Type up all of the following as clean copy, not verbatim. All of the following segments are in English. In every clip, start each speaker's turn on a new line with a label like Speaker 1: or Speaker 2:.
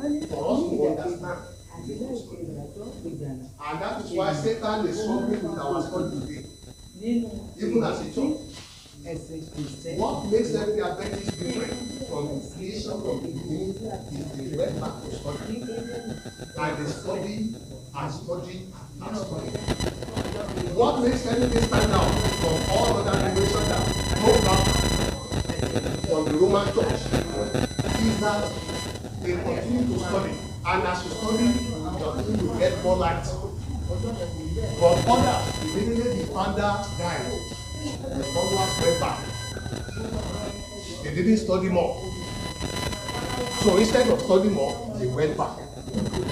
Speaker 1: for us to understand. And that is why Satan is struggling with our study today, even as a church. What makes every Adventist different from the creation of the beginning is the went back to study. And they study and study and study. What makes everything stand out from all other generations that broke out from the Roman Church is that they continue to study. And as you study, you continue to get more light. But others, immediately the founder died, the followers went back. They didn't study more. So instead of studying more, they went back to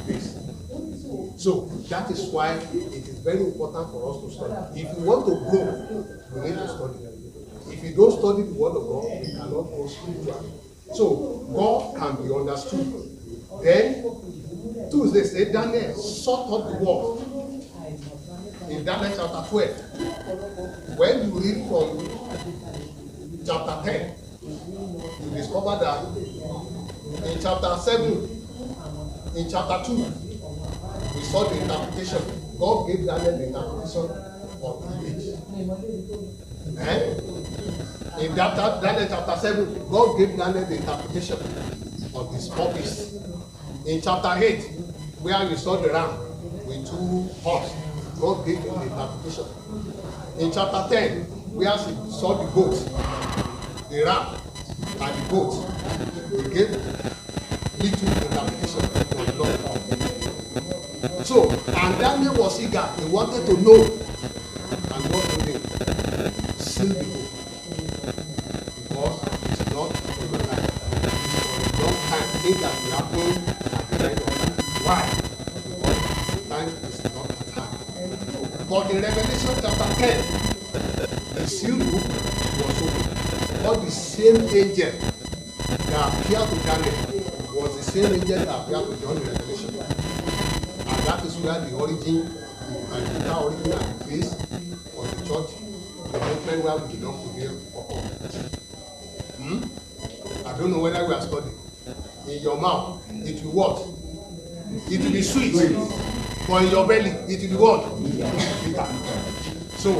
Speaker 1: this. So that is why it is very important for us to study. If you want to grow, you need to study. If you don't study the word of God, you cannot grow spiritually. So God can be understood. Then Tuesday said Daniel sought up the word in Daniel chapter 12. When you read from chapter 10, you discover that in chapter 7, in chapter 2, we saw the interpretation. God gave Daniel the interpretation of the age. In Daniel chapter 7, God gave Daniel the interpretation of his purpose. In chapter 8, where we saw the ram with 2 horns, God gave him the interpretation. In chapter 10, where we saw the goat, the ram, and the goat, he gave little interpretation of the Lord. So, and Daniel was eager, he wanted to know. And what to do? Seal the book. Because it's not for the time. It's for a long time. Things that will happen at the end of it. Why? Because time is not at hand. But in Revelation chapter 10, the sealed book was open. But the same angel that appeared to Daniel was the same angel that appeared to John in Revelation. And that is where the origin, and the origin and the face of the church, the movement where we belong to here. I don't know whether we are studying. In your mouth, it will what? It will be sweet. But in your belly, it will be what? Bitter. So,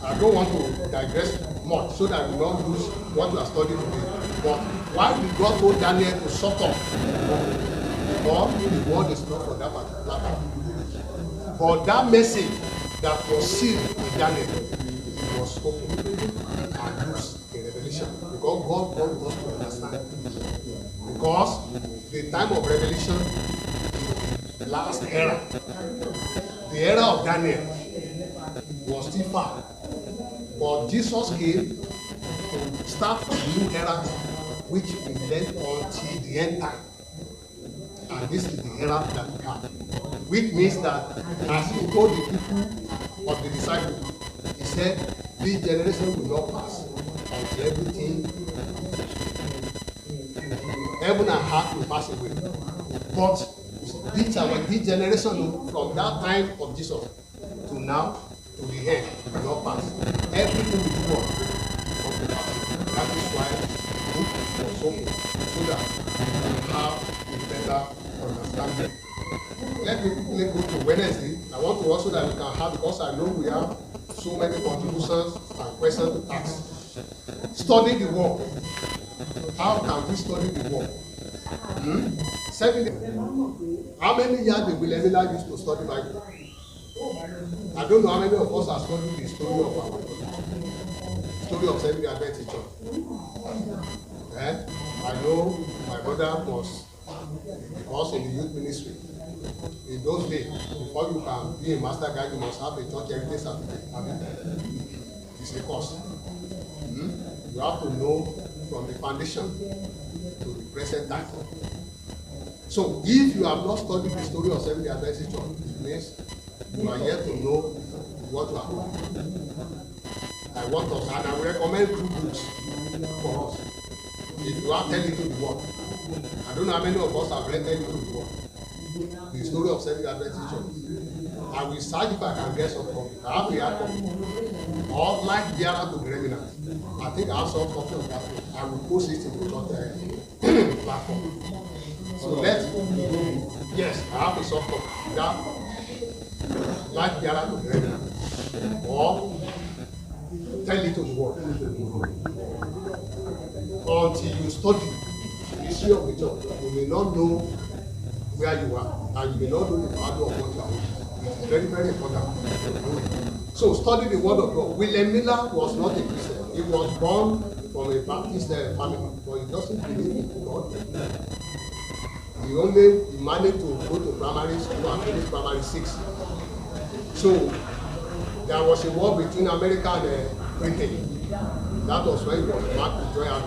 Speaker 1: I don't want to digress much so that we don't lose what we are studying today. But why did God told Daniel to shut up? Because the word is not for that particular time. But that message that was sealed in Daniel was spoken and used in Revelation. Because God wants us to understand. Because the time of Revelation is the last era. The era of Daniel was still far. But Jesus came to start a new era which will lend until the end time. And this is the era that we have. Which means that as he told the people of the disciples, he said, this generation will not pass until everything, heaven and earth will pass away. But this generation from that time of Jesus to now, to the end, will not pass. Everything will do what? That is why the book was open, so that we have a better understanding. Let me quickly go to Wednesday. I want to also that we can have, because I know we have so many contributions and questions to ask. Study the word. How can we study the word? Secondly, how many years did Wilhelmina use to study Bible? I don't know how many of us are studying the story of our story of Seventh-day Adventist Church. I know my brother was in the youth ministry. In those days, before you can be a master guide, you must have a church heritage certificate. It's a course. You have to know from the foundation to the present time. So, if you have not studied the story of Seventh-day Adventist Church, it means you are yet to know what you are doing. I want us, and I will recommend 2 books for us. If you are telling to the world, I don't know how many of us have read telling to the world. The story of Seventh-day Adventist Church. I will search if I can get some copy. I have the hard copy. Or like Biara to the remnant. I think I have some copy of that one. I will post it in the platform. So let's Yes, I have a soft copy. That like the other to read or tell it to the world. Until you study the history of the church, you may not know where you are, and you may not know the value of what you are. It's very, very important. So study the word of God. William Miller was not a Christian. He was born from a Baptist family, but he doesn't believe in God. He managed to go to primary school and finish primary 6. So there was a war between America and Britain. That was when he was back to join army.